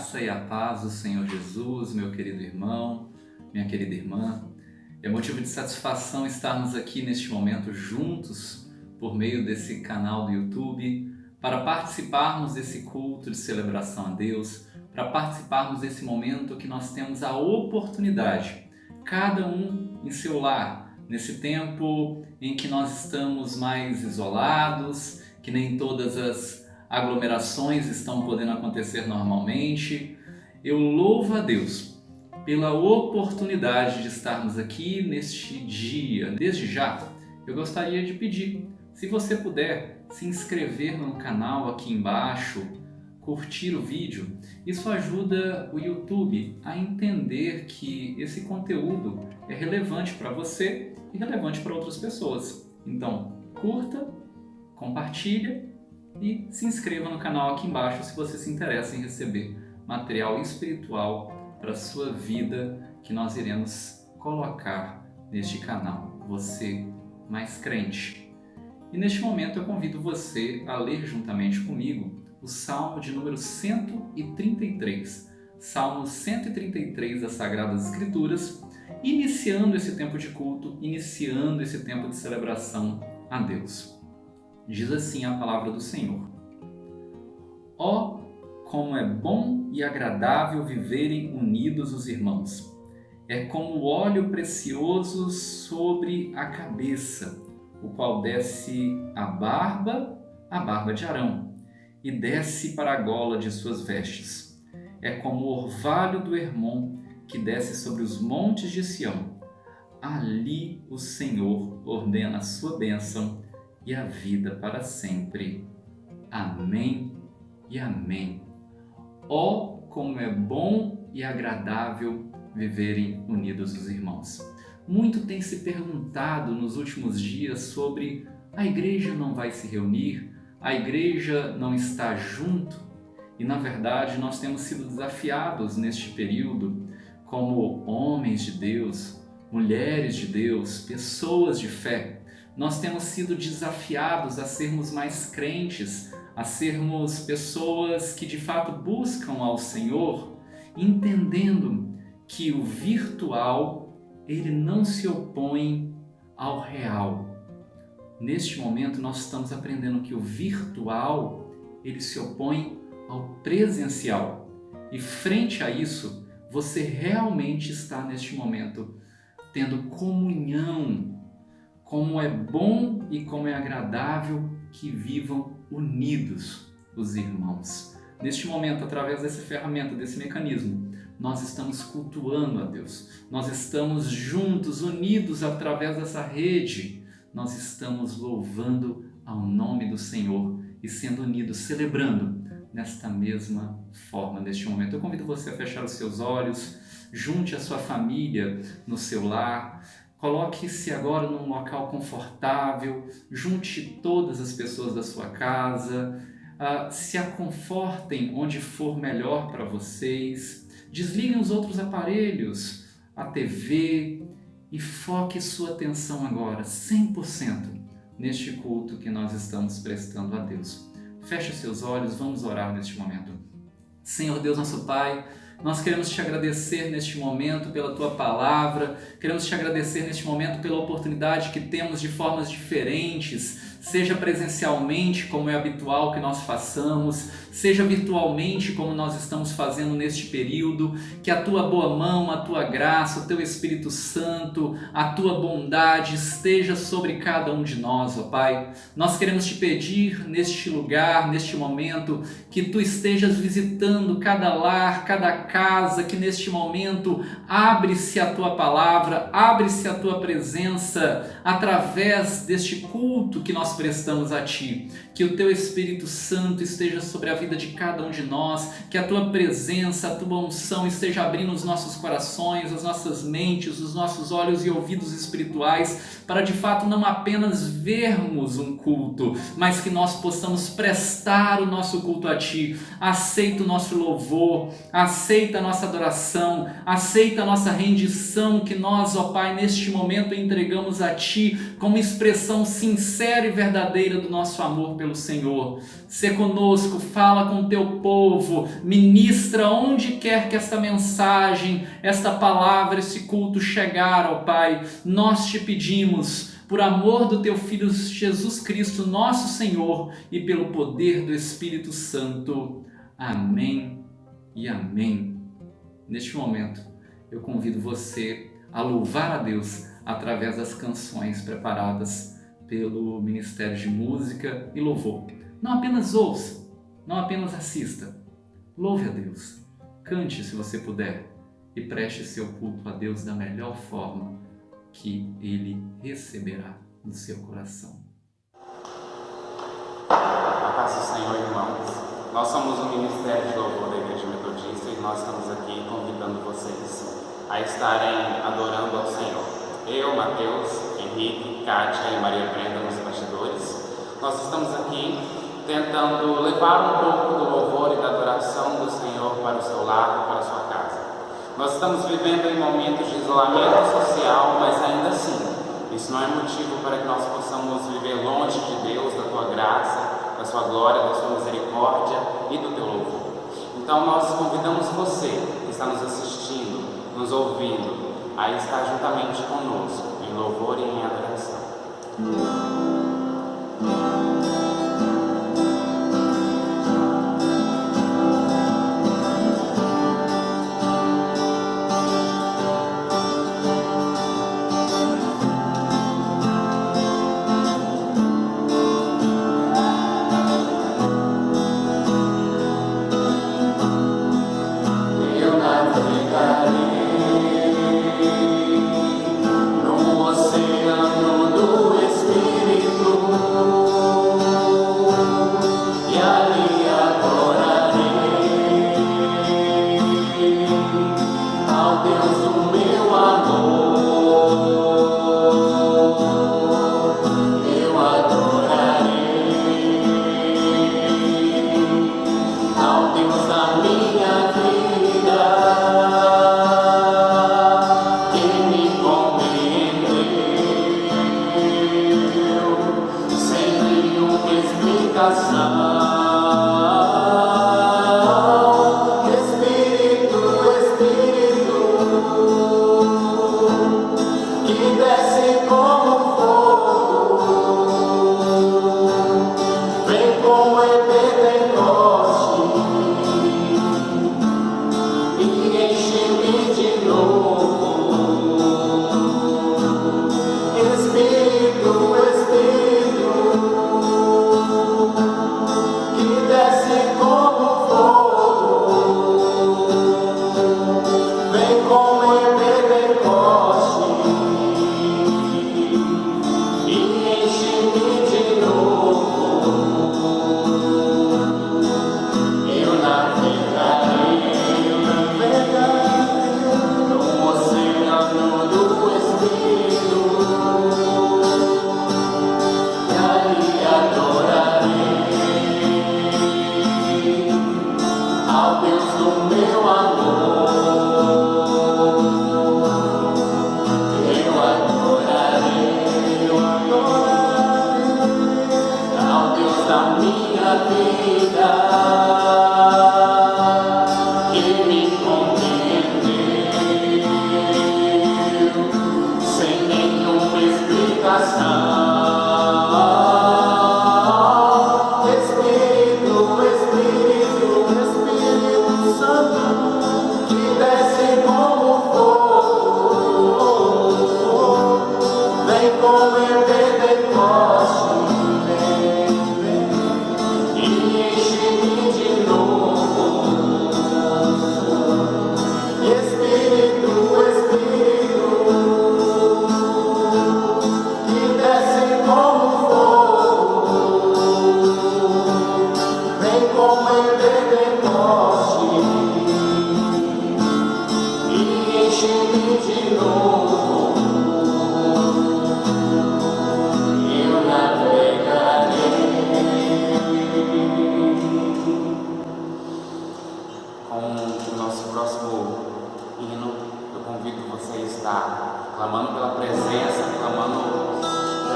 graça e a paz do Senhor Jesus, meu querido irmão, minha querida irmã. É motivo de satisfação estarmos aqui neste momento juntos por meio desse canal do YouTube para participarmos desse culto de celebração a Deus, para participarmos desse momento que nós temos a oportunidade, cada um em seu lar, nesse tempo em que nós estamos mais isolados, que nem todas as aglomerações estão podendo acontecer normalmente. Eu louvo a Deus pela oportunidade de estarmos aqui neste dia. Desde já, eu gostaria de pedir, se você puder, se inscrever no canal aqui embaixo, curtir o vídeo. Isso ajuda o YouTube a entender que esse conteúdo é relevante para você e relevante para outras pessoas. Então, curta, compartilha e se inscreva no canal aqui embaixo se você se interessa em receber material espiritual para a sua vida que nós iremos colocar neste canal. Você mais crente. E neste momento eu convido você a ler juntamente comigo o Salmo de número 133. Salmo 133 das Sagradas Escrituras, iniciando esse tempo de culto, iniciando esse tempo de celebração a Deus. Diz assim a palavra do Senhor: Ó, como é bom e agradável viverem unidos os irmãos! É como o óleo precioso sobre a cabeça, o qual desce a barba de Arão, e desce para a gola de suas vestes. É como o orvalho do Hermon, que desce sobre os montes de Sião. Ali o Senhor ordena a sua bênção e a vida para sempre. Amém e amém. Ó, como é bom e agradável viverem unidos os irmãos. Muito tem se perguntado nos últimos dias sobre a igreja não vai se reunir, a igreja não está junto, e na verdade nós temos sido desafiados neste período como homens de Deus, mulheres de Deus, pessoas de fé. Nós temos sido desafiados a sermos mais crentes, a sermos pessoas que de fato buscam ao Senhor, entendendo que o virtual, ele não se opõe ao real. Neste momento nós estamos aprendendo que o virtual, ele se opõe ao presencial. E frente a isso, você realmente está neste momento tendo comunhão. Como é bom e como é agradável que vivam unidos os irmãos. Neste momento, através dessa ferramenta, desse mecanismo, nós estamos cultuando a Deus. Nós estamos juntos, unidos através dessa rede. Nós estamos louvando ao nome do Senhor e sendo unidos, celebrando nesta mesma forma, neste momento. Eu convido você a fechar os seus olhos, junte a sua família no seu lar. Coloque-se agora num local confortável, junte todas as pessoas da sua casa, se aconfortem onde for melhor para vocês, desliguem os outros aparelhos, a TV, e foque sua atenção agora 100% neste culto que nós estamos prestando a Deus. Feche seus olhos, vamos orar neste momento. Senhor Deus, nosso Pai, nós queremos te agradecer neste momento pela Tua Palavra, queremos te agradecer neste momento pela oportunidade que temos de formas diferentes, seja presencialmente, como é habitual que nós façamos, seja virtualmente, como nós estamos fazendo neste período, que a Tua boa mão, a Tua graça, o Teu Espírito Santo, a Tua bondade esteja sobre cada um de nós, ó Pai. Nós queremos te pedir neste lugar, neste momento, que Tu estejas visitando cada lar, cada casa, que neste momento abre-se a Tua palavra, abre-se a Tua presença através deste culto que nós prestamos a Ti. Que o Teu Espírito Santo esteja sobre a vida de cada um de nós, que a Tua presença, a Tua unção esteja abrindo os nossos corações, as nossas mentes, os nossos olhos e ouvidos espirituais, para de fato não apenas vermos um culto, mas que nós possamos prestar o nosso culto a Ti. Aceita o nosso louvor, aceita a nossa adoração, aceita a nossa rendição que nós, ó Pai, neste momento entregamos a Ti como expressão sincera e verdadeira do nosso amor pelo Senhor. Sê conosco, fala com o teu povo, ministra onde quer que esta mensagem, esta palavra, esse culto chegar, ó Pai. Nós te pedimos, por amor do teu Filho Jesus Cristo, nosso Senhor, e pelo poder do Espírito Santo. Amém e amém. Neste momento, eu convido você a louvar a Deus através das canções preparadas pelo Ministério de Música e Louvor. Não apenas ouça, não apenas assista. Louve a Deus, cante se você puder e preste seu culto a Deus da melhor forma que Ele receberá no seu coração. A paz do Senhor, irmãos. Nós somos o Ministério de Louvor da Igreja Metodista e nós estamos aqui convidando vocês a estarem adorando ao Senhor. Eu, Mateus, Henrique, Kátia e Maria Brenda nos bastidores. Nós estamos aqui tentando levar um pouco do louvor e da adoração do Senhor para o seu lar, para a sua casa. Nós estamos vivendo em momentos de isolamento social, mas ainda assim, isso não é motivo para que nós possamos viver longe de Deus, da tua graça, da sua glória, da sua misericórdia e do teu louvor. Então nós convidamos você que está nos assistindo, nos ouvindo, a estar juntamente conosco em louvor e em adoração.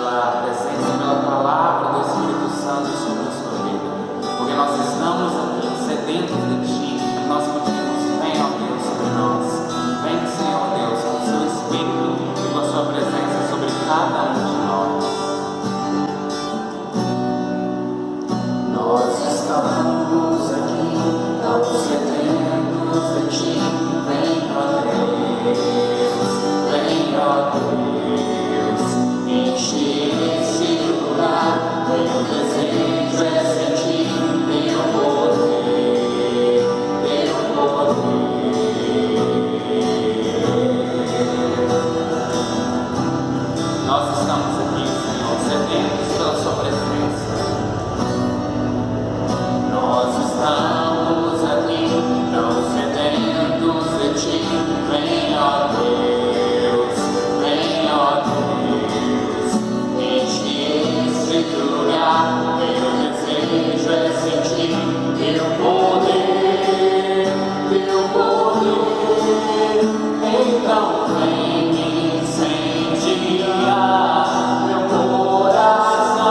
pela presença, pela palavra do Espírito Santo sobre a sua vida. Porque nós estamos aqui sedentos de Ti e nós pedimos: vem, ó Deus, sobre nós. Vem, Senhor Deus, com o Seu Espírito e com a Sua presença sobre cada um de nós. Nós estamos aqui, tão sedentos de Ti. Vem, ó Deus, enche esse lugar. Meu desejo é sentir Teu poder, Teu poder. Nós estamos aqui, Senhor, sedentos pela Sua presença. Nós estamos aqui, tão sedentos de Ti. Vem, ó Deus, enche esse lugar. Meu desejo é sentir Teu poder, Teu poder. Então vem me incendiar, meu coração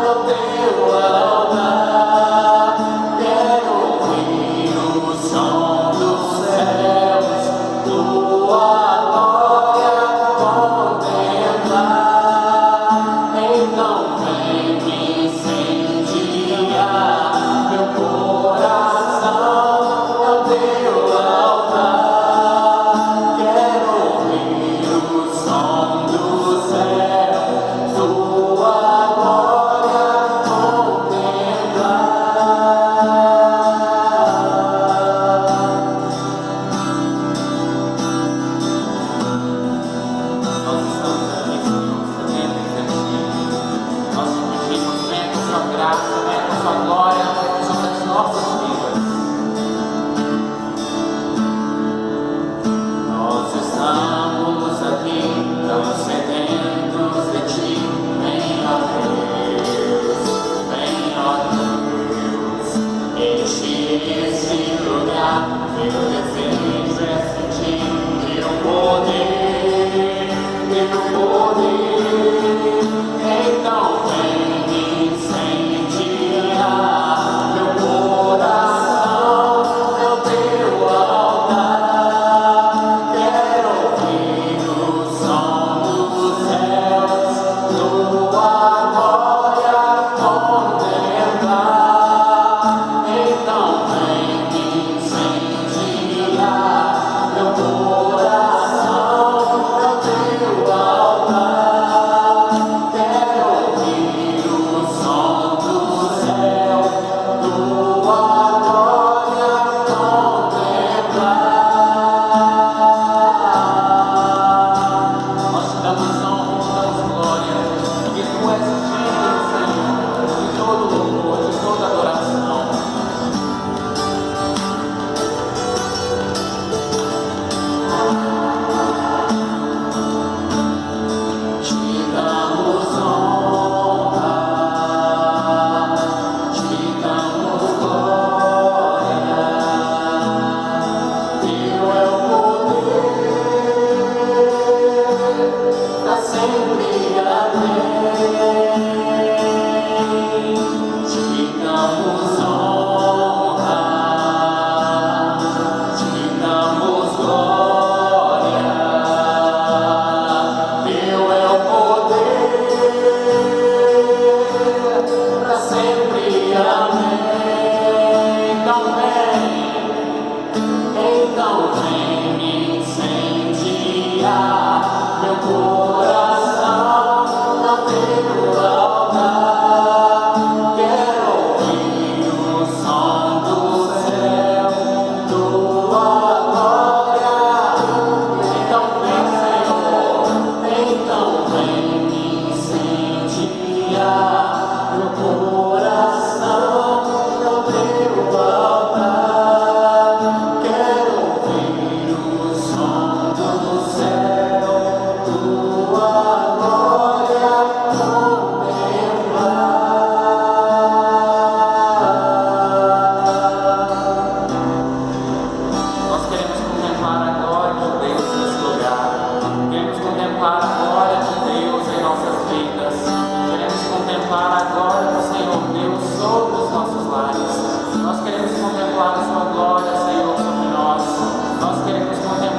é o Teu altar. Quero ouvir o som dos céus, Tua glória contemplar. Então vem me incendiar, meu coração é o Teu altar. Quero ouvir o som dos céus, Tua glória contemplar.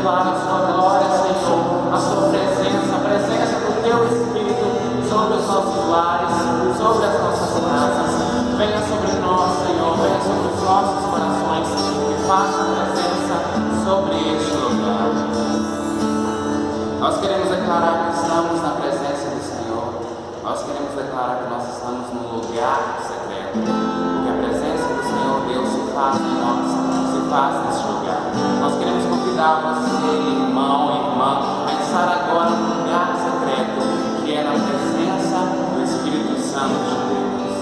declara a sua glória, Senhor, a sua presença, a presença do teu Espírito sobre os nossos lares, sobre as nossas casas. Venha sobre nós, Senhor, venha sobre os nossos corações e faça a presença sobre este lugar. Nós queremos declarar que estamos na presença do Senhor. Nós queremos declarar que nós estamos no lugar secreto. Que a presença do Senhor Deus se faz em nós, se faz neste lugar. Nós queremos convidar você, irmão e irmã, a estar agora no lugar secreto, que é na presença do Espírito Santo de Deus.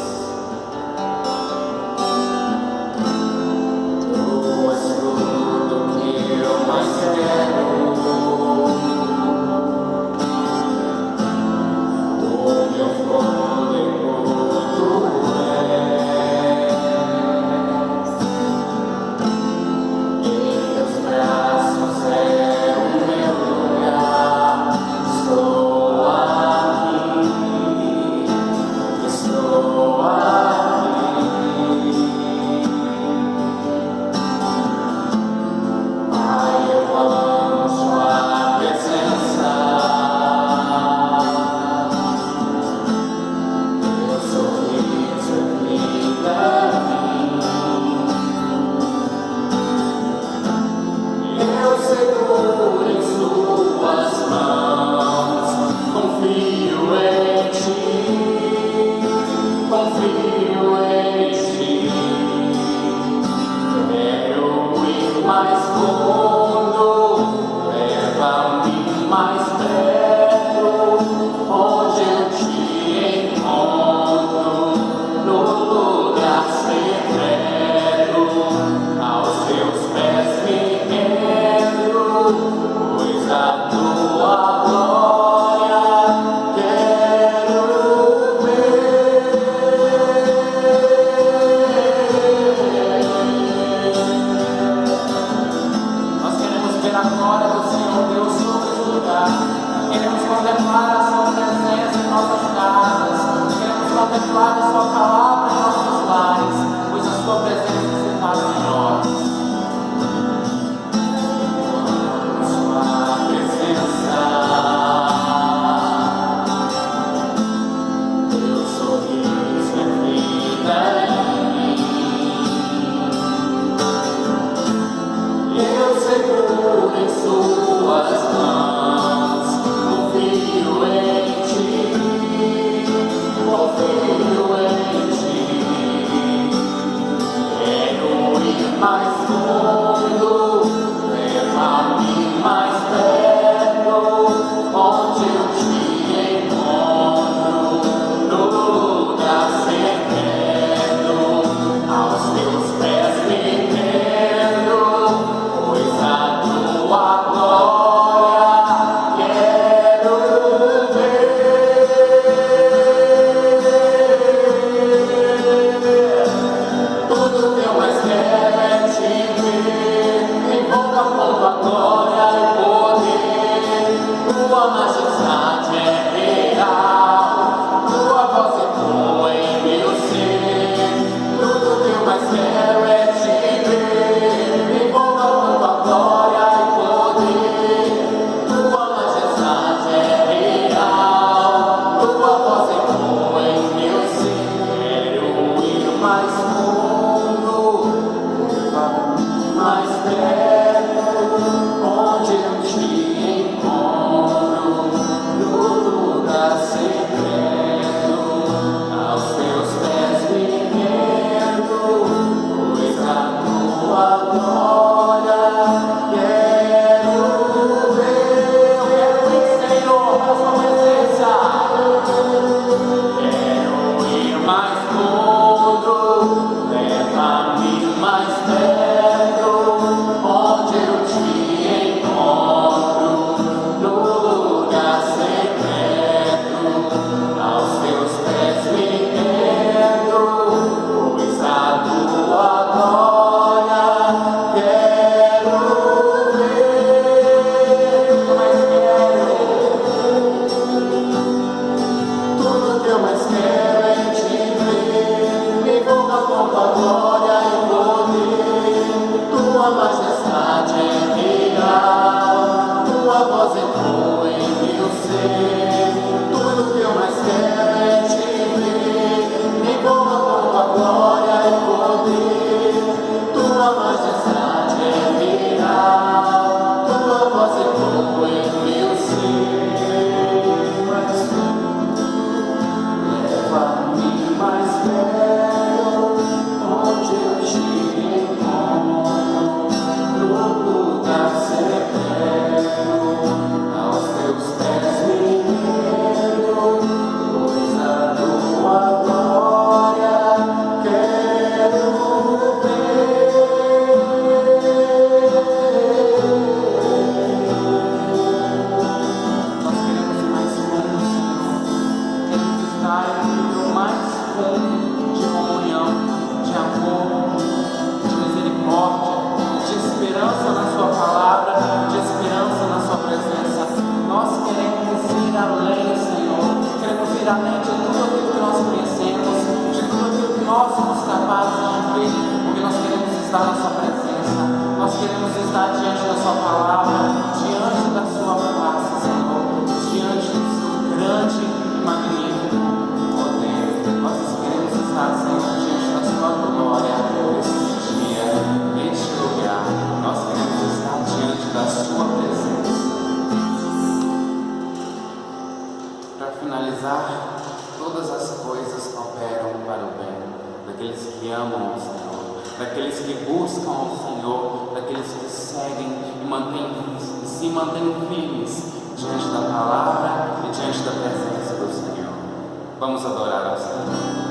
Tu és tudo que eu mais quero. Confio em ti. finalizar, todas as coisas cooperam para o bem daqueles que amam o Senhor, daqueles que buscam o Senhor, daqueles que seguem e se mantêm firmes diante da palavra e diante da presença do Senhor. Vamos adorar ao Senhor.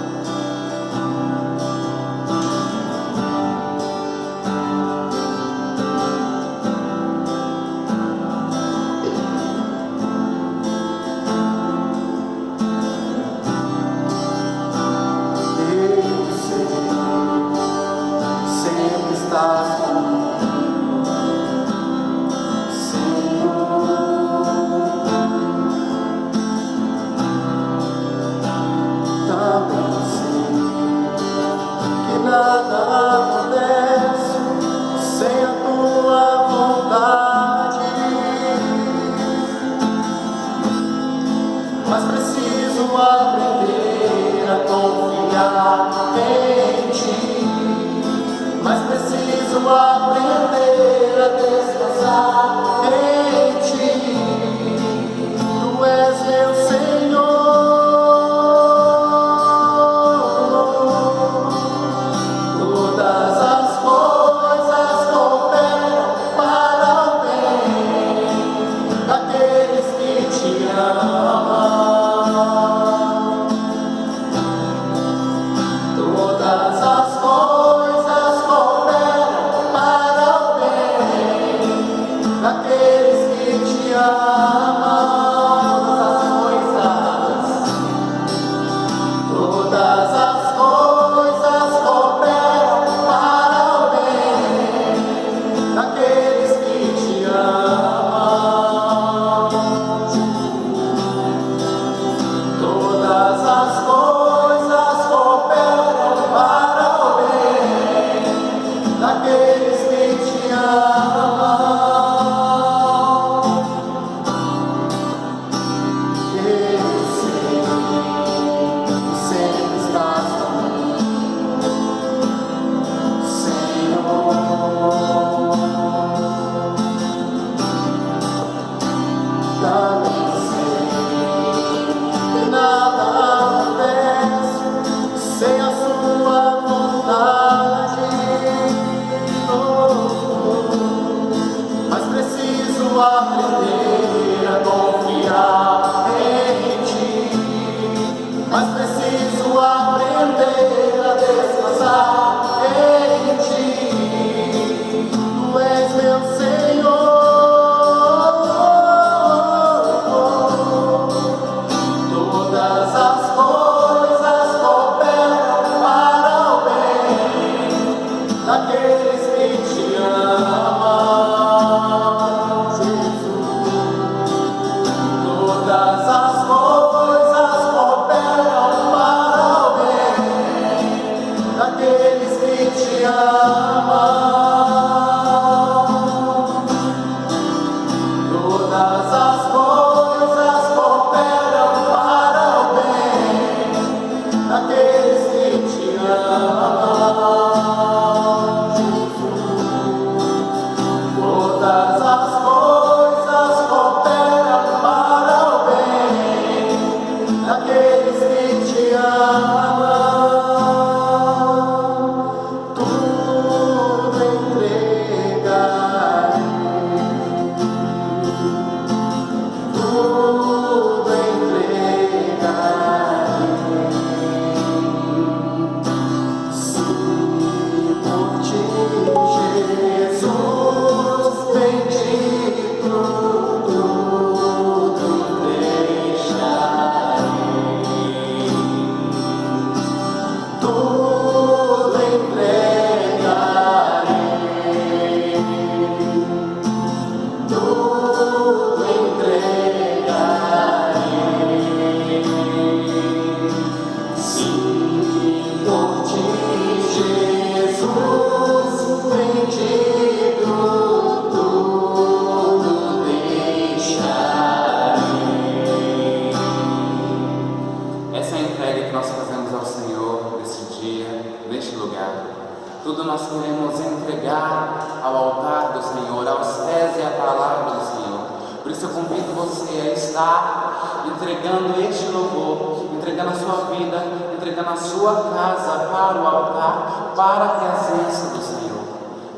Tudo nós queremos entregar ao altar do Senhor, aos pés e à palavra do Senhor. Por isso eu convido você a estar entregando este louvor, entregando a sua vida, entregando a sua casa para o altar, para a presença do Senhor.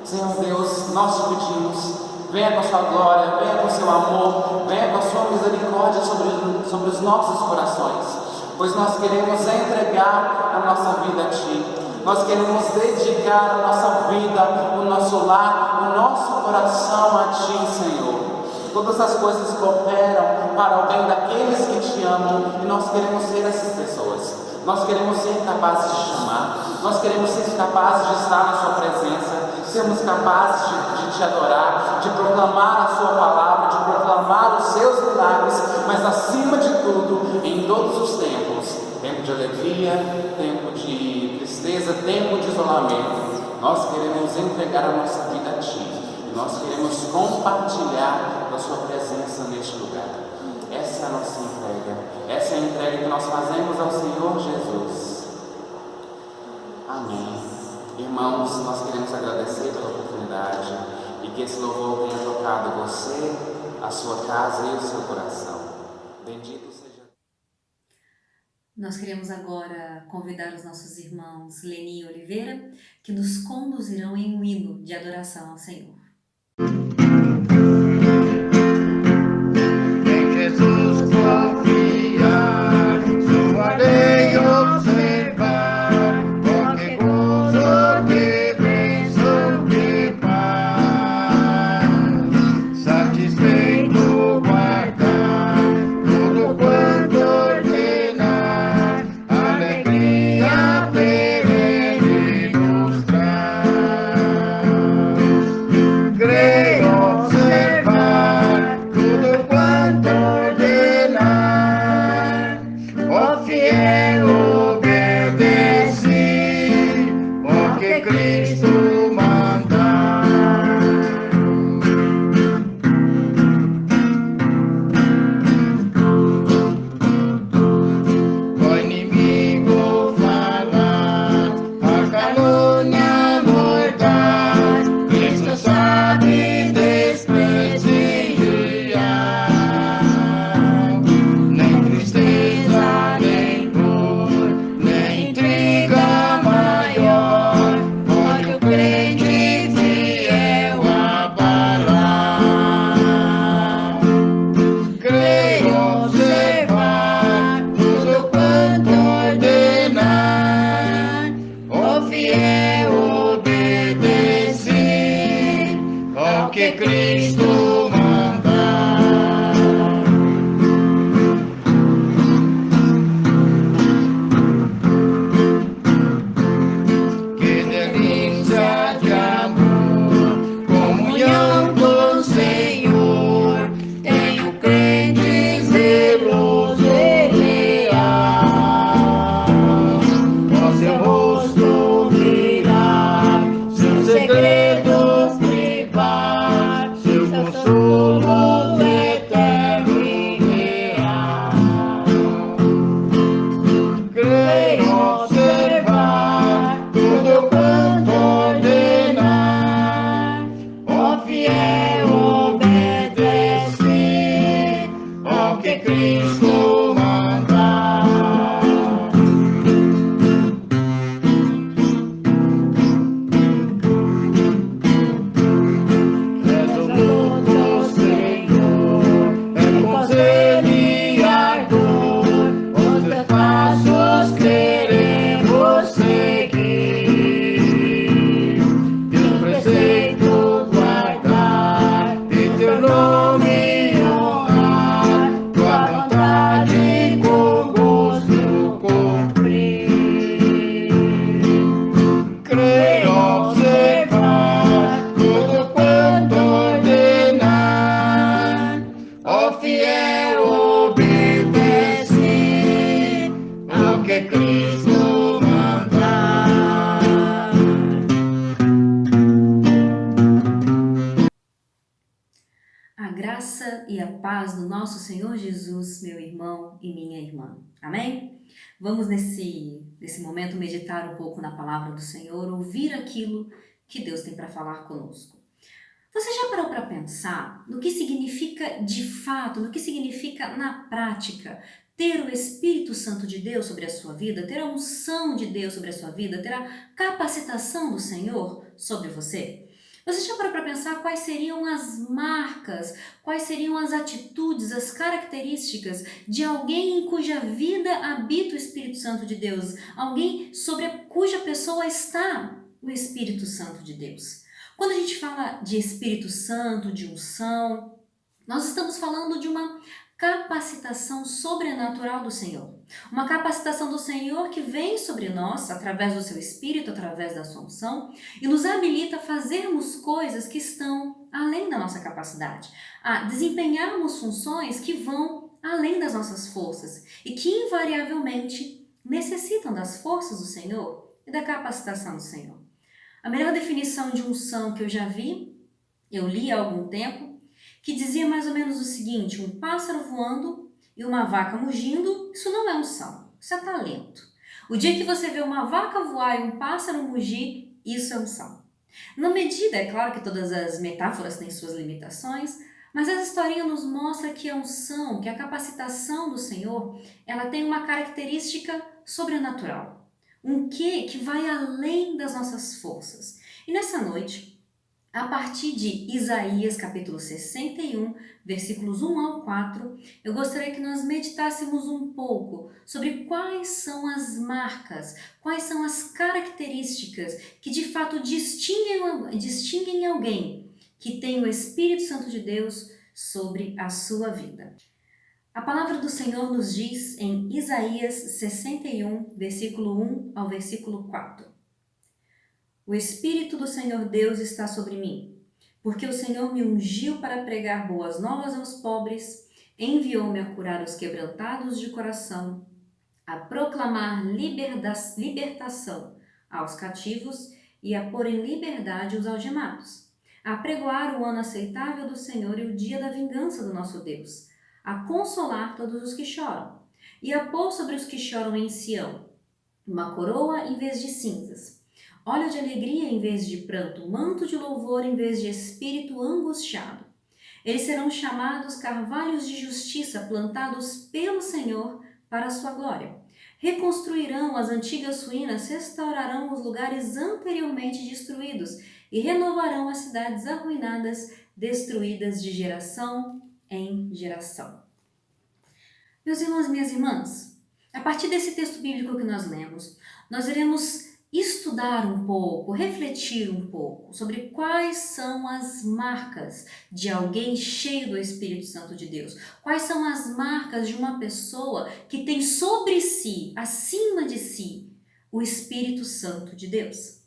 Senhor Deus, nós te pedimos, venha com a sua glória, venha com o seu amor, venha com a sua misericórdia sobre os nossos corações, pois nós queremos entregar a nossa vida a Ti, nós queremos dedicar a nossa vida, o nosso lar, o nosso coração a Ti, Senhor. Todas as coisas cooperam para o bem daqueles que Te amam, e nós queremos ser essas pessoas. Nós queremos ser capazes de chamar, nós queremos ser capazes de estar na Sua presença, sermos capazes de Te adorar, de proclamar a Sua palavra, de proclamar os Seus milagres, mas acima de tudo, em todos os tempos, tempo de alegria, tempo de tristeza, tempo de isolamento, nós queremos entregar a nossa vida a Ti, e nós queremos compartilhar da Sua presença neste lugar. Essa é a nossa entrega, essa é a entrega que nós fazemos ao Senhor Jesus. Amém. Irmãos, nós queremos agradecer pela oportunidade e que esse louvor tenha tocado você, a sua casa e o seu coração. Bendito seja. Nós queremos agora convidar os nossos irmãos Leni e Oliveira, que nos conduzirão em um hino de adoração ao Senhor. E a paz do nosso Senhor Jesus, meu irmão e minha irmã. Amém? Vamos nesse momento meditar um pouco na palavra do Senhor, ouvir aquilo que Deus tem para falar conosco. Você já parou para pensar no que significa de fato, no que significa na prática ter o Espírito Santo de Deus sobre a sua vida, ter a unção de Deus sobre a sua vida, ter a capacitação do Senhor sobre você? Você já parou para pensar quais seriam as marcas, quais seriam as atitudes, as características de alguém em cuja vida habita o Espírito Santo de Deus? Alguém cuja pessoa está o Espírito Santo de Deus. Quando a gente fala de Espírito Santo, de unção, nós estamos falando de uma capacitação sobrenatural do Senhor. Uma capacitação do Senhor que vem sobre nós, através do seu Espírito, através da sua unção, e nos habilita a fazermos coisas que estão além da nossa capacidade, a desempenharmos funções que vão além das nossas forças e que invariavelmente necessitam das forças do Senhor e da capacitação do Senhor. A melhor definição de unção que eu já vi, eu li há algum tempo, que dizia mais ou menos o seguinte: um pássaro voando e uma vaca mugindo, isso não é unção, isso é talento. O dia que você vê uma vaca voar e um pássaro mugir, isso é unção. Na medida, é claro que todas as metáforas têm suas limitações, mas essa historinha nos mostra que a unção, que a capacitação do Senhor, ela tem uma característica sobrenatural. Um quê que vai além das nossas forças. E nessa noite, a partir de Isaías capítulo 61, versículos 1 ao 4, eu gostaria que nós meditássemos um pouco sobre quais são as marcas, quais são as características que de fato distinguem alguém que tem o Espírito Santo de Deus sobre a sua vida. A palavra do Senhor nos diz em Isaías 61, versículo 1 ao versículo 4. O Espírito do Senhor Deus está sobre mim, porque o Senhor me ungiu para pregar boas novas aos pobres, enviou-me a curar os quebrantados de coração, a proclamar libertação aos cativos e a pôr em liberdade os algemados, a pregoar o ano aceitável do Senhor e o dia da vingança do nosso Deus, a consolar todos os que choram, e a pôr sobre os que choram em Sião uma coroa em vez de cinzas, óleo de alegria em vez de pranto, manto de louvor em vez de espírito angustiado. Eles serão chamados carvalhos de justiça plantados pelo Senhor para a sua glória. Reconstruirão as antigas ruínas, restaurarão os lugares anteriormente destruídos e renovarão as cidades arruinadas, destruídas de geração em geração. Meus irmãos e minhas irmãs, a partir desse texto bíblico que nós lemos, nós iremos estudar um pouco, refletir um pouco sobre quais são as marcas de alguém cheio do Espírito Santo de Deus. Quais são as marcas de uma pessoa que tem sobre si, acima de si, o Espírito Santo de Deus.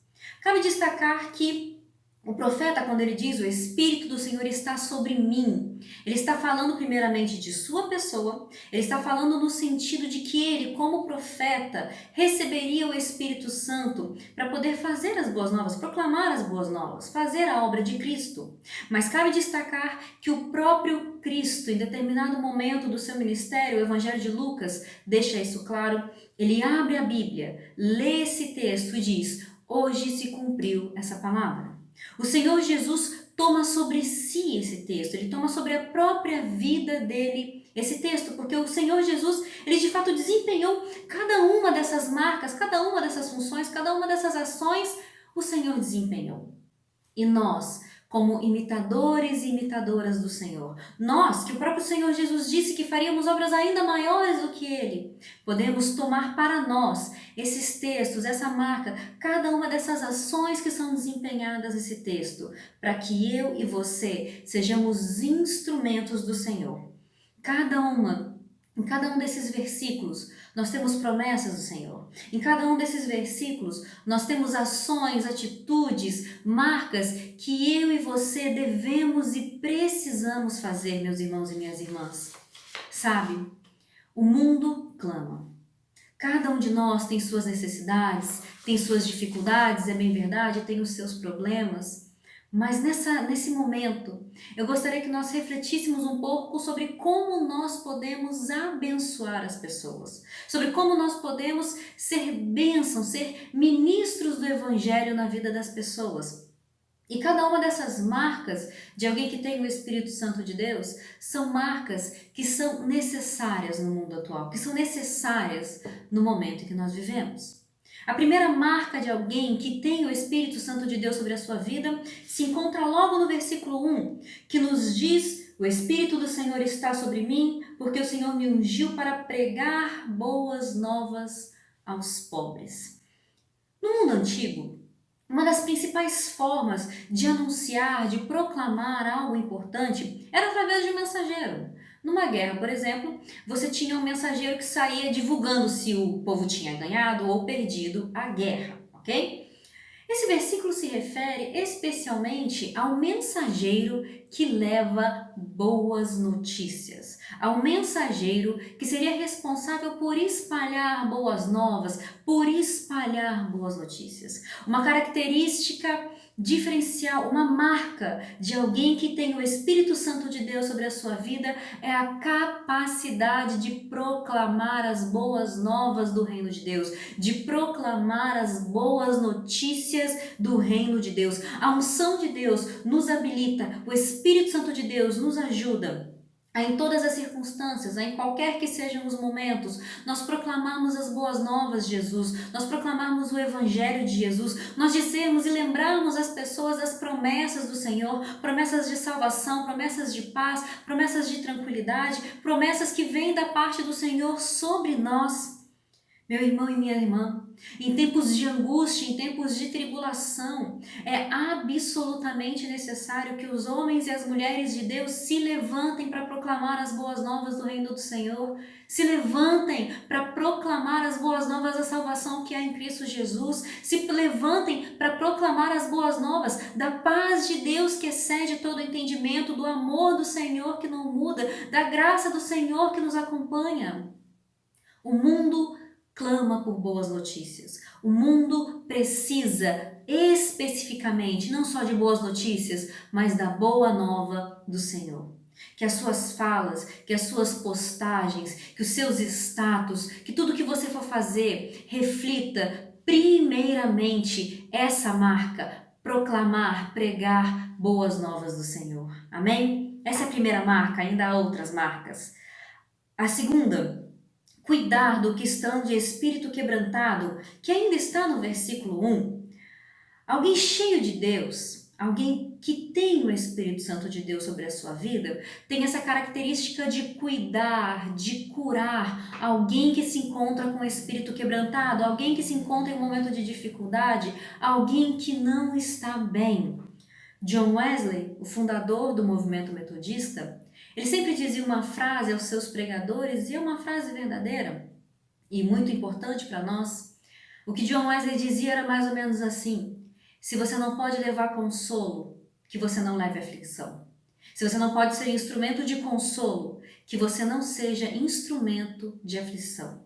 Cabe destacar que o profeta, quando ele diz o Espírito do Senhor está sobre mim, ele está falando primeiramente de sua pessoa, ele está falando no sentido de que ele, como profeta, receberia o Espírito Santo para poder fazer as boas novas, proclamar as boas novas, fazer a obra de Cristo. Mas cabe destacar que o próprio Cristo, em determinado momento do seu ministério, o Evangelho de Lucas deixa isso claro, ele abre a Bíblia, lê esse texto e diz: hoje se cumpriu essa palavra. O Senhor Jesus toma sobre si esse texto, ele toma sobre a própria vida dele esse texto, porque o Senhor Jesus, ele de fato desempenhou cada uma dessas marcas, cada uma dessas funções, cada uma dessas ações, o Senhor desempenhou. E nós, como imitadores e imitadoras do Senhor, nós, que o próprio Senhor Jesus disse que faríamos obras ainda maiores do que Ele, podemos tomar para nós esses textos, essa marca, cada uma dessas ações que são desempenhadas nesse texto, para que eu e você sejamos instrumentos do Senhor. Em cada um desses versículos, nós temos promessas do Senhor. Em cada um desses versículos, nós temos ações, atitudes, marcas que eu e você devemos e precisamos fazer, meus irmãos e minhas irmãs. Sabe, o mundo clama. Cada um de nós tem suas necessidades, tem suas dificuldades, é bem verdade, tem os seus problemas. Mas nesse momento, eu gostaria que nós refletíssemos um pouco sobre como nós podemos abençoar as pessoas, sobre como nós podemos ser bênção, ser ministros do Evangelho na vida das pessoas. E cada uma dessas marcas de alguém que tem o Espírito Santo de Deus são marcas que são necessárias no mundo atual, que são necessárias no momento em que nós vivemos. A primeira marca de alguém que tem o Espírito Santo de Deus sobre a sua vida se encontra logo no versículo 1, que nos diz: o Espírito do Senhor está sobre mim, porque o Senhor me ungiu para pregar boas novas aos pobres. No mundo antigo, uma das principais formas de anunciar, de proclamar algo importante era através de um mensageiro. Numa guerra, por exemplo, você tinha um mensageiro que saía divulgando se o povo tinha ganhado ou perdido a guerra, ok? Esse versículo se refere especialmente ao mensageiro que leva boas notícias, ao mensageiro que seria responsável por espalhar boas novas, por espalhar boas notícias. Uma característica diferencial, uma marca de alguém que tem o Espírito Santo de Deus sobre a sua vida é a capacidade de proclamar as boas novas do reino de Deus, de proclamar as boas notícias do reino de Deus. A unção de Deus nos habilita, o Espírito Santo de Deus nos ajuda a, em todas as circunstâncias, em qualquer que sejam os momentos, nós proclamarmos as boas novas de Jesus, nós proclamarmos o Evangelho de Jesus, nós dizermos e lembrarmos as pessoas das promessas do Senhor, promessas de salvação, promessas de paz, promessas de tranquilidade, promessas que vêm da parte do Senhor sobre nós. Meu irmão e minha irmã, em tempos de angústia, em tempos de tribulação, é absolutamente necessário que os homens e as mulheres de Deus se levantem para proclamar as boas novas do reino do Senhor, se levantem para proclamar as boas novas da salvação que há em Cristo Jesus, se levantem para proclamar as boas novas da paz de Deus que excede todo entendimento, do amor do Senhor que não muda, da graça do Senhor que nos acompanha. O mundo clama por boas notícias. O mundo precisa especificamente não só de boas notícias, mas da boa nova do Senhor. Que as suas falas, que as suas postagens, que os seus status, que tudo que você for fazer reflita primeiramente essa marca: proclamar, pregar boas novas do Senhor. Amém? Essa é a primeira marca, ainda há outras marcas. A segunda: cuidar do que estão de espírito quebrantado, que ainda está no versículo 1. Alguém cheio de Deus, alguém que tem o Espírito Santo de Deus sobre a sua vida, tem essa característica de cuidar, de curar alguém que se encontra com o espírito quebrantado, alguém que se encontra em um momento de dificuldade, alguém que não está bem. John Wesley, o fundador do movimento metodista, ele sempre dizia uma frase aos seus pregadores, e é uma frase verdadeira e muito importante para nós. O que John Wesley dizia era mais ou menos assim: se você não pode levar consolo, que você não leve aflição. Se você não pode ser instrumento de consolo, que você não seja instrumento de aflição.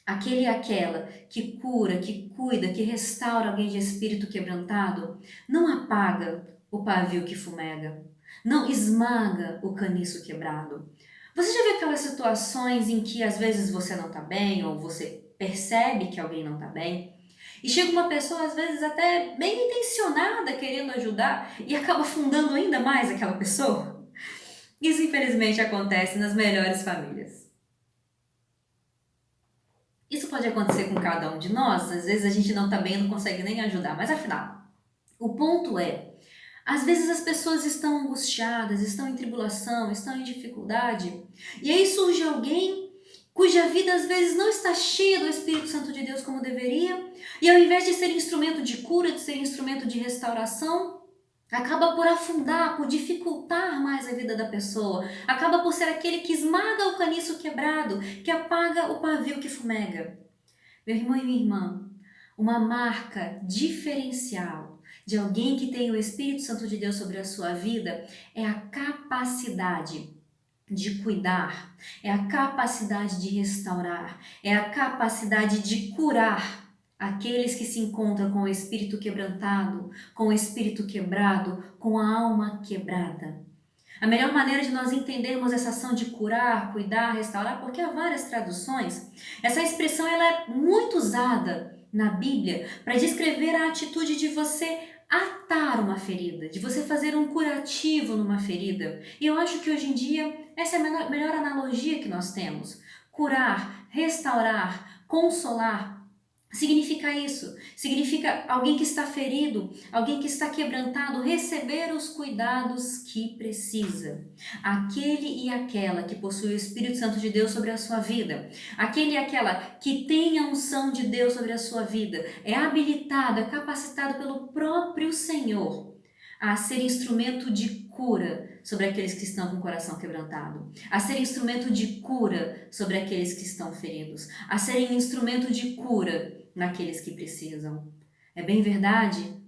Aquele e aquela que cura, que cuida, que restaura alguém de espírito quebrantado, não apaga o pavio que fumega, não esmaga o caniço quebrado. Você já viu aquelas situações em que às vezes você não está bem, ou você percebe que alguém não está bem, e chega uma pessoa às vezes até bem intencionada querendo ajudar e acaba afundando ainda mais aquela pessoa? Isso infelizmente acontece nas melhores famílias. Isso pode acontecer com cada um de nós, às vezes a gente não está bem e não consegue nem ajudar, mas afinal, o ponto é: às vezes as pessoas estão angustiadas, estão em tribulação, estão em dificuldade, e aí surge alguém cuja vida às vezes não está cheia do Espírito Santo de Deus como deveria, e ao invés de ser instrumento de cura, de ser instrumento de restauração, acaba por afundar, por dificultar mais a vida da pessoa, acaba por ser aquele que esmaga o caniço quebrado, que apaga o pavio que fumega. Meu irmão e minha irmã, uma marca diferencial de alguém que tem o Espírito Santo de Deus sobre a sua vida é a capacidade de cuidar, é a capacidade de restaurar, é a capacidade de curar aqueles que se encontram com o espírito quebrantado, com o espírito quebrado, com a alma quebrada. A melhor maneira de nós entendermos essa ação de curar, cuidar, restaurar, porque há várias traduções, essa expressão ela é muito usada na Bíblia para descrever a atitude de você atar uma ferida, de você fazer um curativo numa ferida. E eu acho que hoje em dia essa é a melhor analogia que nós temos. Curar, restaurar, consolar. Significa isso, significa alguém que está ferido, alguém que está quebrantado, receber os cuidados que precisa. Aquele e aquela que possui o Espírito Santo de Deus sobre a sua vida, aquele e aquela que tem a unção de Deus sobre a sua vida, é habilitado, é capacitado pelo próprio Senhor a ser instrumento de cura sobre aqueles que estão com o coração quebrantado, a ser instrumento de cura sobre aqueles que estão feridos, a serem instrumento de cura naqueles que precisam. É bem verdade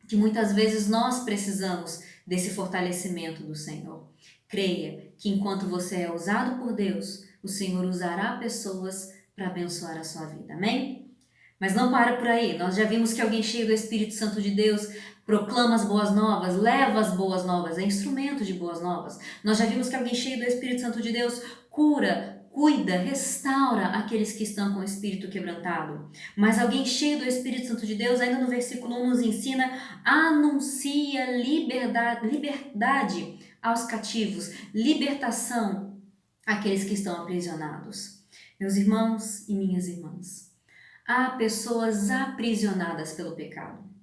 que muitas vezes nós precisamos desse fortalecimento do Senhor. Creia que enquanto você é usado por Deus, o Senhor usará pessoas para abençoar a sua vida. Amém? Mas não para por aí. Nós já vimos que alguém cheio do Espírito Santo de Deus proclama as boas novas, leva as boas novas, é instrumento de boas novas. Nós já vimos que alguém cheio do Espírito Santo de Deus cura, cuida, restaura aqueles que estão com o espírito quebrantado. Mas alguém cheio do Espírito Santo de Deus, ainda no versículo 1, nos ensina, anuncia liberdade aos cativos, libertação àqueles que estão aprisionados. Meus irmãos e minhas irmãs, há pessoas aprisionadas pelo pecado.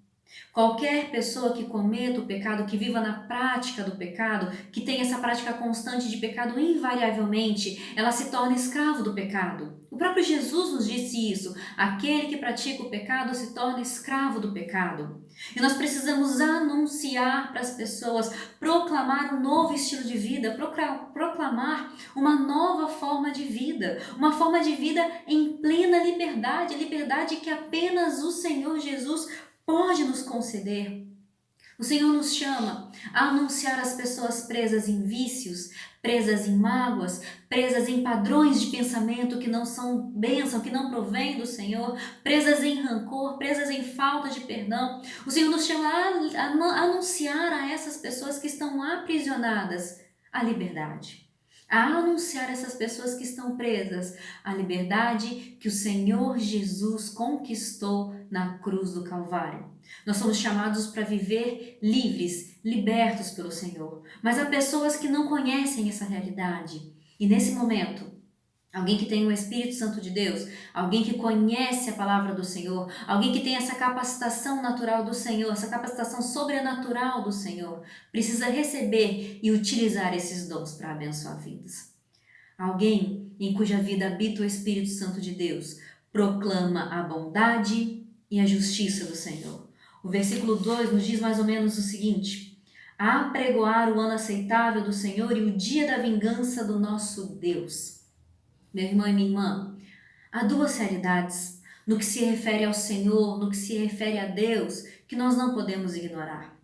Qualquer pessoa que cometa o pecado, que viva na prática do pecado, que tenha essa prática constante de pecado, invariavelmente, ela se torna escravo do pecado. O próprio Jesus nos disse isso. Aquele que pratica o pecado se torna escravo do pecado. E nós precisamos anunciar para as pessoas, proclamar um novo estilo de vida, proclamar uma nova forma de vida, uma forma de vida em plena liberdade, liberdade que apenas o Senhor Jesus pode nos conceder. O Senhor nos chama a anunciar às pessoas presas em vícios, presas em mágoas, presas em padrões de pensamento que não são bênção, que não provém do Senhor, presas em rancor, presas em falta de perdão. O Senhor nos chama a anunciar a essas pessoas que estão aprisionadas a liberdade. A anunciar a essas pessoas que estão presas a liberdade que o Senhor Jesus conquistou na cruz do Calvário. Nós somos chamados para viver livres, libertos pelo Senhor. Mas há pessoas que não conhecem essa realidade. E nesse momento, alguém que tem o Espírito Santo de Deus, alguém que conhece a palavra do Senhor, alguém que tem essa capacitação natural do Senhor, essa capacitação sobrenatural do Senhor, precisa receber e utilizar esses dons para abençoar vidas. Alguém em cuja vida habita o Espírito Santo de Deus, proclama a bondade e a justiça do Senhor. O versículo 2 nos diz mais ou menos o seguinte: a apregoar o ano aceitável do Senhor e o dia da vingança do nosso Deus. Meu irmão e minha irmã, há duas realidades no que se refere ao Senhor, no que se refere a Deus, que nós não podemos ignorar.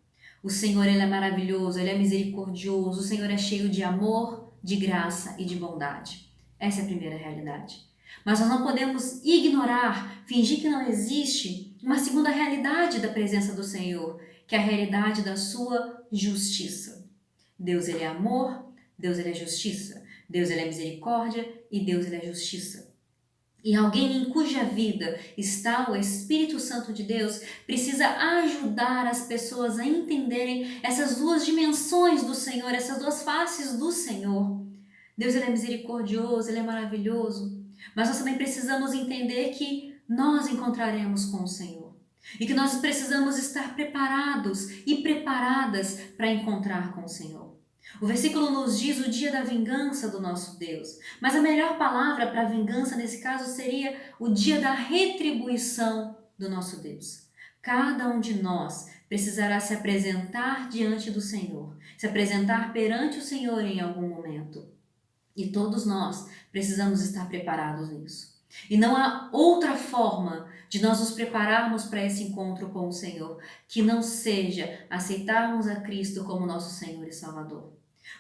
O Senhor, Ele é maravilhoso, Ele é misericordioso, o Senhor é cheio de amor, de graça e de bondade. Essa é a primeira realidade. Mas nós não podemos ignorar, fingir que não existe uma segunda realidade da presença do Senhor, que é a realidade da sua justiça. Deus, Ele é amor, Deus, Ele é justiça. Deus, Ele é misericórdia e Deus, Ele é justiça. E alguém em cuja vida está o Espírito Santo de Deus precisa ajudar as pessoas a entenderem essas duas dimensões do Senhor, essas duas faces do Senhor. Deus, Ele é misericordioso, Ele é maravilhoso, mas nós também precisamos entender que nós encontraremos com o Senhor e que nós precisamos estar preparados e preparadas para encontrar com o Senhor. O versículo nos diz o dia da vingança do nosso Deus, mas a melhor palavra para vingança nesse caso seria o dia da retribuição do nosso Deus. Cada um de nós precisará se apresentar diante do Senhor, se apresentar perante o Senhor em algum momento. E todos nós precisamos estar preparados nisso. E não há outra forma de nós nos prepararmos para esse encontro com o Senhor que não seja aceitarmos a Cristo como nosso Senhor e Salvador.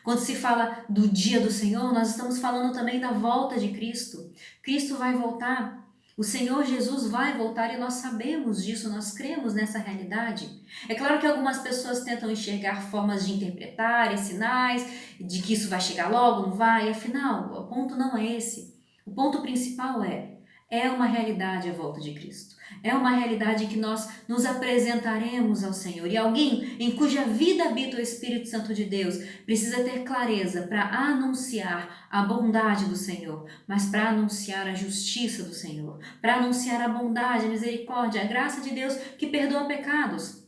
Quando se fala do dia do Senhor, nós estamos falando também da volta de Cristo. Cristo vai voltar, o Senhor Jesus vai voltar e nós sabemos disso, nós cremos nessa realidade. É claro que algumas pessoas tentam enxergar formas de interpretar e sinais de que isso vai chegar logo, não vai, afinal, o ponto não é esse. O ponto principal é É uma realidade a volta de Cristo. É uma realidade que nós nos apresentaremos ao Senhor. E alguém em cuja vida habita o Espírito Santo de Deus precisa ter clareza para anunciar a bondade do Senhor, mas para anunciar a justiça do Senhor, para anunciar a bondade, a misericórdia, a graça de Deus que perdoa pecados,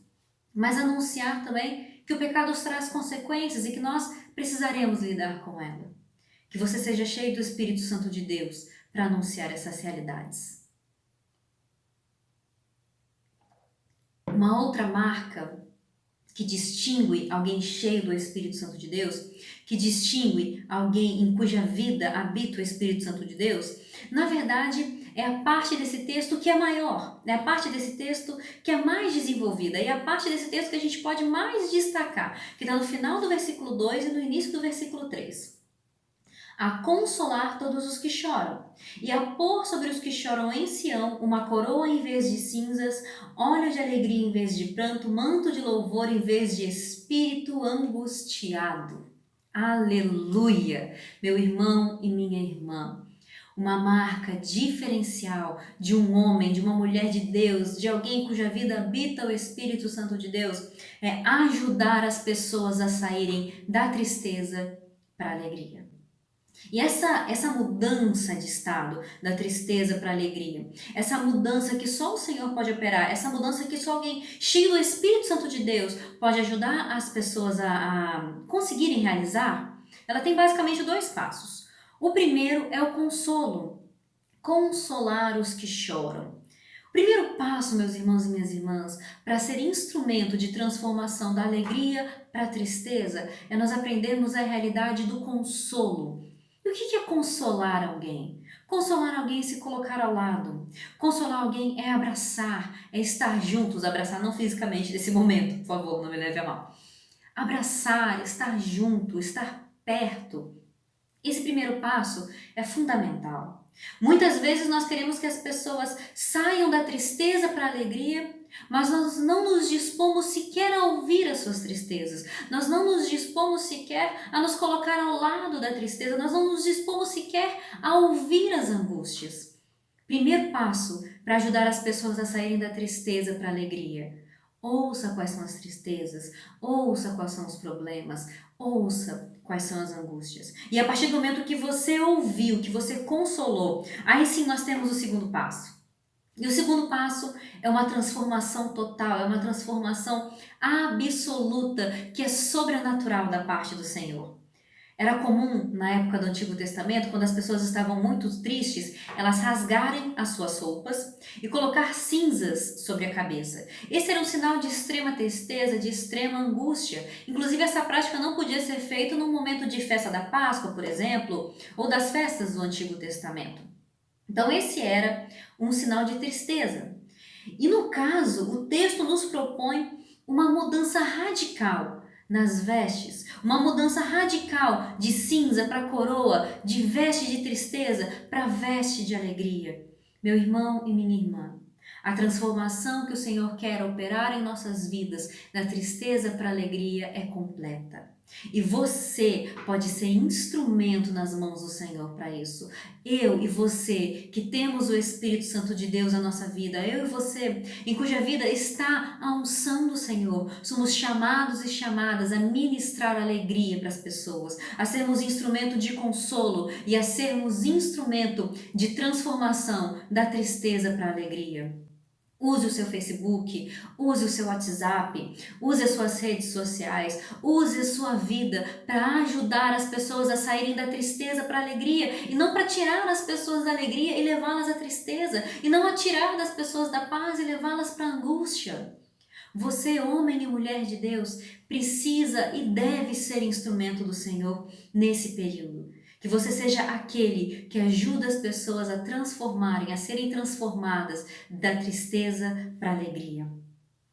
mas anunciar também que o pecado traz consequências e que nós precisaremos lidar com ela. Que você seja cheio do Espírito Santo de Deus para anunciar essas realidades. Uma outra marca que distingue alguém cheio do Espírito Santo de Deus, que distingue alguém em cuja vida habita o Espírito Santo de Deus, na verdade é a parte desse texto que é maior, é a parte desse texto que é mais desenvolvida, e é a parte desse texto que a gente pode mais destacar, que está no final do versículo 2 e no início do versículo 3. A consolar todos os que choram, e a pôr sobre os que choram em Sião uma coroa em vez de cinzas, óleo de alegria em vez de pranto, manto de louvor em vez de espírito angustiado. Aleluia! Meu irmão e minha irmã, uma marca diferencial de um homem, de uma mulher de Deus, de alguém cuja vida habita o Espírito Santo de Deus, é ajudar as pessoas a saírem da tristeza para a alegria. E essa mudança de estado, da tristeza para a alegria, essa mudança que só o Senhor pode operar, essa mudança que só alguém cheio do Espírito Santo de Deus pode ajudar as pessoas a conseguirem realizar, ela tem basicamente 2 passos. O primeiro é o consolo, consolar os que choram. O primeiro passo, meus irmãos e minhas irmãs, para ser instrumento de transformação da alegria para a tristeza, é nós aprendermos a realidade do consolo. E o que é consolar alguém? Consolar alguém é se colocar ao lado. Consolar alguém é abraçar, é estar juntos. Abraçar não fisicamente nesse momento, por favor, não me leve a mal. Abraçar, estar junto, estar perto. Esse primeiro passo é fundamental. Muitas vezes nós queremos que as pessoas saiam da tristeza para a alegria, mas nós não nos dispomos sequer a ouvir as suas tristezas. Nós não nos dispomos sequer a nos colocar ao lado da tristeza. Nós não nos dispomos sequer a ouvir as angústias. Primeiro passo para ajudar as pessoas a saírem da tristeza para a alegria. Ouça quais são as tristezas, ouça quais são os problemas, ouça quais são as angústias. E a partir do momento que você ouviu, que você consolou, aí sim nós temos o segundo passo. E o segundo passo é uma transformação total, é uma transformação absoluta, que é sobrenatural da parte do Senhor. Era comum, na época do Antigo Testamento, quando as pessoas estavam muito tristes, elas rasgarem as suas roupas e colocar cinzas sobre a cabeça. Esse era um sinal de extrema tristeza, de extrema angústia. Inclusive, essa prática não podia ser feita no momento de festa da Páscoa, por exemplo, ou das festas do Antigo Testamento. Então, esse era um sinal de tristeza. E no caso, o texto nos propõe uma mudança radical nas vestes, uma mudança radical de cinza para coroa, de veste de tristeza para veste de alegria. Meu irmão e minha irmã, a transformação que o Senhor quer operar em nossas vidas, da tristeza para a alegria, é completa. E você pode ser instrumento nas mãos do Senhor para isso. Eu e você, que temos o Espírito Santo de Deus na nossa vida, eu e você, em cuja vida está a unção do Senhor, somos chamados e chamadas a ministrar alegria para as pessoas, a sermos instrumento de consolo e a sermos instrumento de transformação da tristeza para a alegria. Use o seu Facebook, use o seu WhatsApp, use as suas redes sociais, use a sua vida para ajudar as pessoas a saírem da tristeza para a alegria e não para tirar as pessoas da alegria e levá-las à tristeza e não a tirar das pessoas da paz e levá-las para a angústia. Você, homem e mulher de Deus, precisa e deve ser instrumento do Senhor nesse período. Que você seja aquele que ajuda as pessoas a transformarem, a serem transformadas da tristeza para a alegria.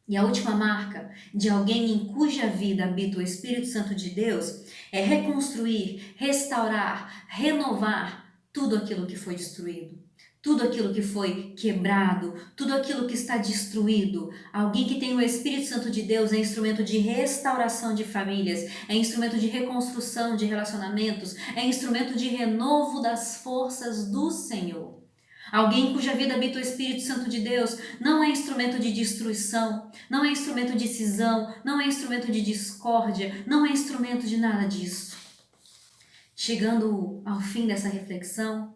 E a última marca de alguém em cuja vida habita o Espírito Santo de Deus é reconstruir, restaurar, renovar tudo aquilo que foi destruído. Tudo aquilo que foi quebrado, tudo aquilo que está destruído. Alguém que tem o Espírito Santo de Deus é instrumento de restauração de famílias, é instrumento de reconstrução de relacionamentos, é instrumento de renovo das forças do Senhor. Alguém cuja vida habita o Espírito Santo de Deus não é instrumento de destruição, não é instrumento de cisão, não é instrumento de discórdia, não é instrumento de nada disso. Chegando ao fim dessa reflexão,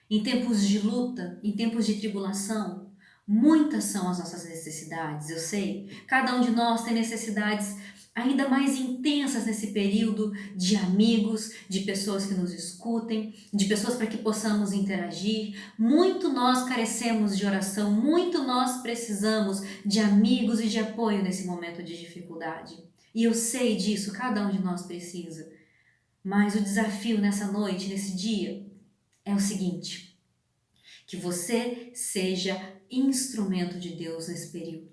em tempos de luta, em tempos de tribulação, muitas são as nossas necessidades, eu sei. Cada um de nós tem necessidades ainda mais intensas nesse período, de amigos, de pessoas que nos escutem, de pessoas para que possamos interagir. Muito nós carecemos de oração, muito nós precisamos de amigos e de apoio nesse momento de dificuldade. E eu sei disso, cada um de nós precisa. Mas o desafio nessa noite, nesse dia, é o seguinte: que você seja instrumento de Deus nesse período.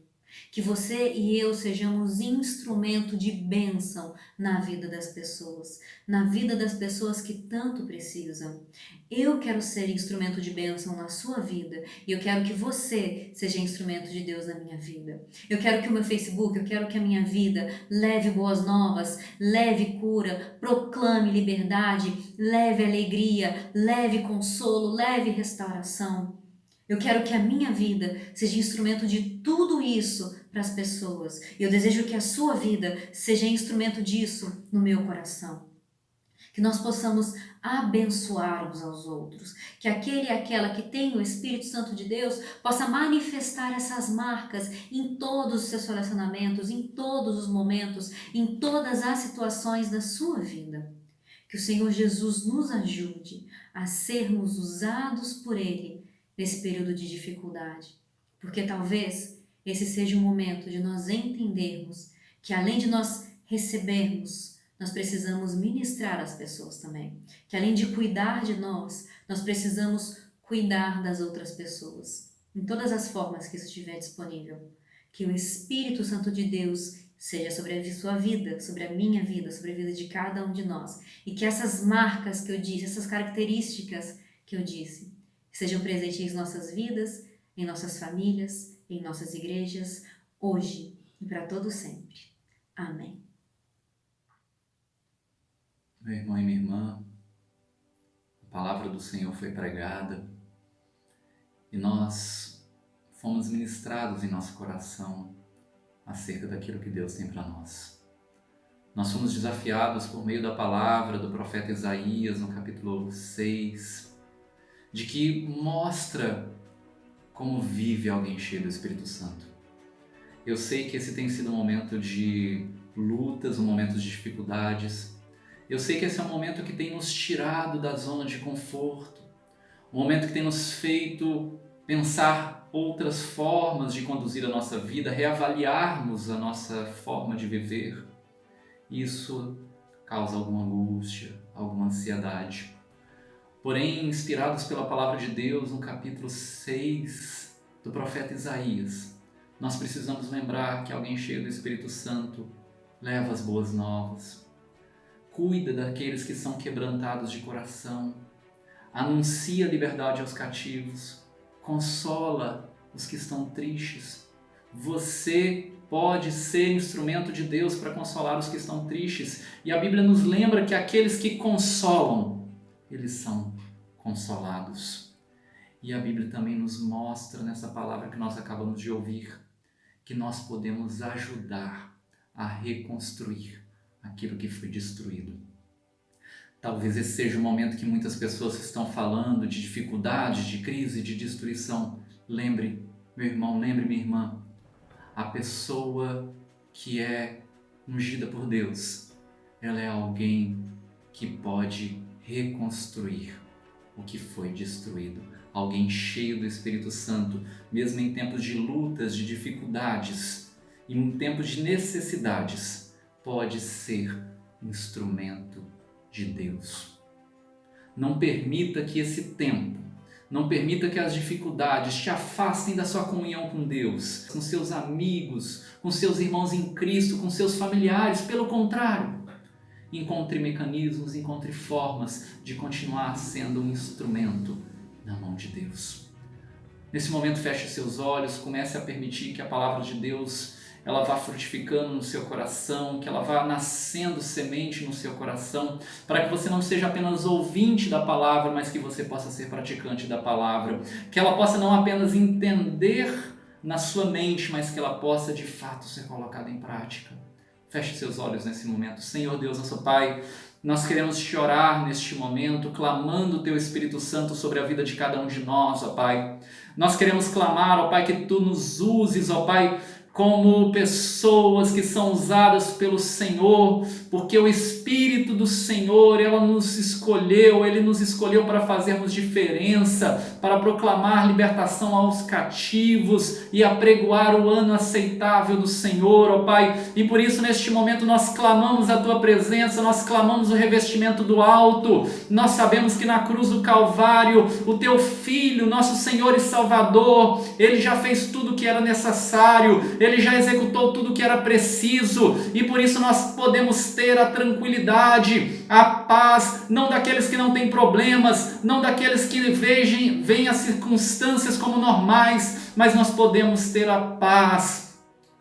Que você e eu sejamos instrumento de bênção na vida das pessoas que tanto precisam. Eu quero ser instrumento de bênção na sua vida e eu quero que você seja instrumento de Deus na minha vida. Eu quero que o meu Facebook, eu quero que a minha vida leve boas novas, leve cura, proclame liberdade, leve alegria, leve consolo, leve restauração. Eu quero que a minha vida seja instrumento de tudo isso para as pessoas. E eu desejo que a sua vida seja instrumento disso no meu coração. Que nós possamos abençoar uns aos outros. Que aquele e aquela que tem o Espírito Santo de Deus possa manifestar essas marcas em todos os seus relacionamentos, em todos os momentos, em todas as situações da sua vida. Que o Senhor Jesus nos ajude a sermos usados por Ele nesse período de dificuldade, porque talvez esse seja o momento de nós entendermos que além de nós recebermos, nós precisamos ministrar às pessoas também, que além de cuidar de nós, nós precisamos cuidar das outras pessoas, em todas as formas que isso estiver disponível. Que o Espírito Santo de Deus seja sobre a sua vida, sobre a minha vida, sobre a vida de cada um de nós, e que essas marcas que eu disse, essas características que eu disse, sejam presentes em nossas vidas, em nossas famílias, em nossas igrejas, hoje e para todo sempre. Amém. Meu irmão e minha irmã, a palavra do Senhor foi pregada e nós fomos ministrados em nosso coração acerca daquilo que Deus tem para nós. Nós fomos desafiados por meio da palavra do profeta Isaías, no capítulo 6, de que mostra como vive alguém cheio do Espírito Santo. Eu sei que esse tem sido um momento de lutas, um momento de dificuldades. Eu sei que esse é um momento que tem nos tirado da zona de conforto, um momento que tem nos feito pensar outras formas de conduzir a nossa vida, reavaliarmos a nossa forma de viver. Isso causa alguma angústia, alguma ansiedade. Porém, inspirados pela palavra de Deus, no capítulo 6 do profeta Isaías, nós precisamos lembrar que alguém cheio do Espírito Santo leva as boas novas, cuida daqueles que são quebrantados de coração, anuncia liberdade aos cativos, consola os que estão tristes. Você pode ser instrumento de Deus para consolar os que estão tristes. E a Bíblia nos lembra que aqueles que consolam, eles são consolados. E a Bíblia também nos mostra nessa palavra que nós acabamos de ouvir, que nós podemos ajudar a reconstruir aquilo que foi destruído. Talvez esse seja o momento que muitas pessoas estão falando de dificuldades, de crise, de destruição. Lembre, meu irmão, lembre, minha irmã, a pessoa que é ungida por Deus, ela é alguém que pode reconstruir o que foi destruído. Alguém cheio do Espírito Santo, mesmo em tempos de lutas, de dificuldades, e em tempos de necessidades, pode ser instrumento de Deus. Não permita que esse tempo, não permita que as dificuldades te afastem da sua comunhão com Deus, com seus amigos, com seus irmãos em Cristo, com seus familiares. Pelo contrário, encontre mecanismos, encontre formas de continuar sendo um instrumento na mão de Deus. Nesse momento, feche seus olhos, comece a permitir que a palavra de Deus ela vá frutificando no seu coração, que ela vá nascendo semente no seu coração, para que você não seja apenas ouvinte da palavra, mas que você possa ser praticante da palavra, que ela possa não apenas entender na sua mente, mas que ela possa de fato ser colocada em prática. Feche seus olhos nesse momento. Senhor Deus, nosso Pai, nós queremos te orar neste momento, clamando o Teu Espírito Santo sobre a vida de cada um de nós, ó Pai. Nós queremos clamar, ó Pai, que Tu nos uses, ó Pai, como pessoas que são usadas pelo Senhor, porque o Espírito do Senhor, Ele nos escolheu para fazermos diferença, para proclamar libertação aos cativos e apregoar o ano aceitável do Senhor, ó Pai. E por isso, neste momento, nós clamamos a Tua presença, nós clamamos o revestimento do alto. Nós sabemos que na cruz do Calvário, o Teu Filho, nosso Senhor e Salvador, Ele já fez tudo o que era necessário, Ele já executou tudo o que era preciso, e por isso nós podemos ter a tranquilidade, a paz, não daqueles que não têm problemas, não daqueles que veem as circunstâncias como normais, mas nós podemos ter a paz,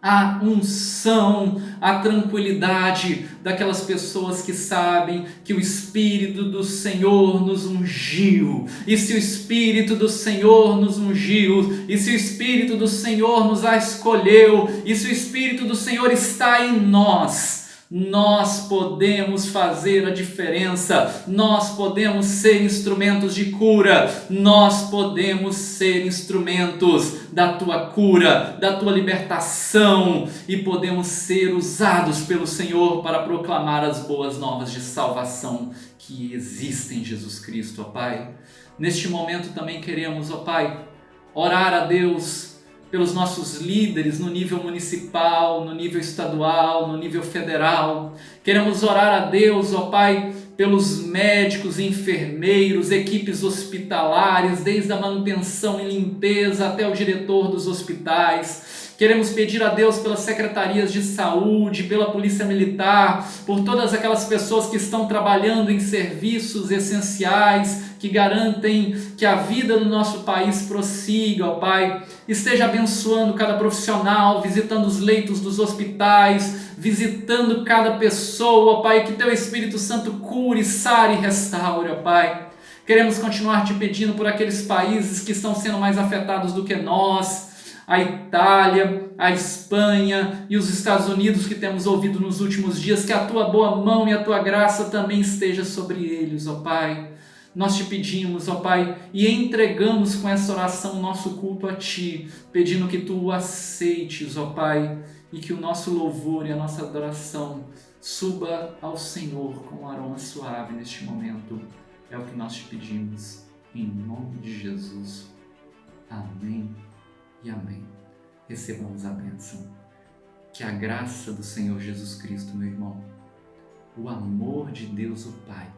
a unção, a tranquilidade daquelas pessoas que sabem que o Espírito do Senhor nos ungiu. E se o Espírito do Senhor nos ungiu, e se o Espírito do Senhor nos escolheu, e se o Espírito do Senhor está em nós, nós podemos fazer a diferença, nós podemos ser instrumentos de cura, nós podemos ser instrumentos da Tua cura, da Tua libertação, e podemos ser usados pelo Senhor para proclamar as boas novas de salvação que existem em Jesus Cristo, ó Pai. Neste momento também queremos, ó Pai, orar a Deus pelos nossos líderes no nível municipal, no nível estadual, no nível federal. Queremos orar a Deus, ó Pai, pelos médicos, enfermeiros, equipes hospitalares, desde a manutenção e limpeza até o diretor dos hospitais. Queremos pedir a Deus pelas secretarias de saúde, pela polícia militar, por todas aquelas pessoas que estão trabalhando em serviços essenciais, que garantem que a vida do nosso país prossiga, ó Pai. Esteja abençoando cada profissional, visitando os leitos dos hospitais, visitando cada pessoa, ó Pai, que Teu Espírito Santo cure, sare e restaure, ó Pai. Queremos continuar Te pedindo por aqueles países que estão sendo mais afetados do que nós, a Itália, a Espanha e os Estados Unidos, que temos ouvido nos últimos dias, que a Tua boa mão e a Tua graça também esteja sobre eles, ó Pai. Nós Te pedimos, ó Pai, e entregamos com essa oração o nosso culto a Ti, pedindo que Tu o aceites, ó Pai, e que o nosso louvor e a nossa adoração suba ao Senhor com um aroma suave neste momento. É o que nós Te pedimos, em nome de Jesus. Amém e amém. Recebamos a bênção. Que a graça do Senhor Jesus Cristo, meu irmão, o amor de Deus o Pai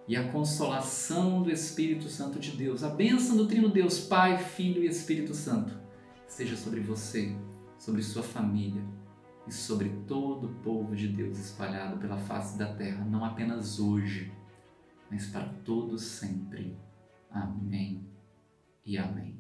e a consolação do Espírito Santo de Deus, a bênção do Trino Deus, Pai, Filho e Espírito Santo, esteja sobre você, sobre sua família e sobre todo o povo de Deus espalhado pela face da terra, não apenas hoje, mas para todos sempre. Amém e amém.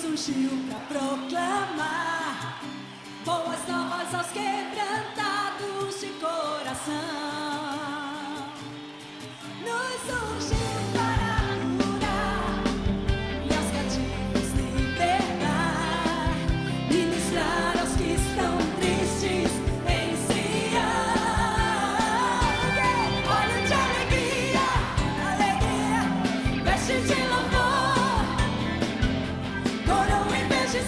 Ungiu pra proclamar boas novas aos quebrantados de coração. Nos ungiu para curar e aos cativos libertar, ministrar aos que estão tristes em Sião. Olho de alegria, alegria, veste de louvor, coroa em vez de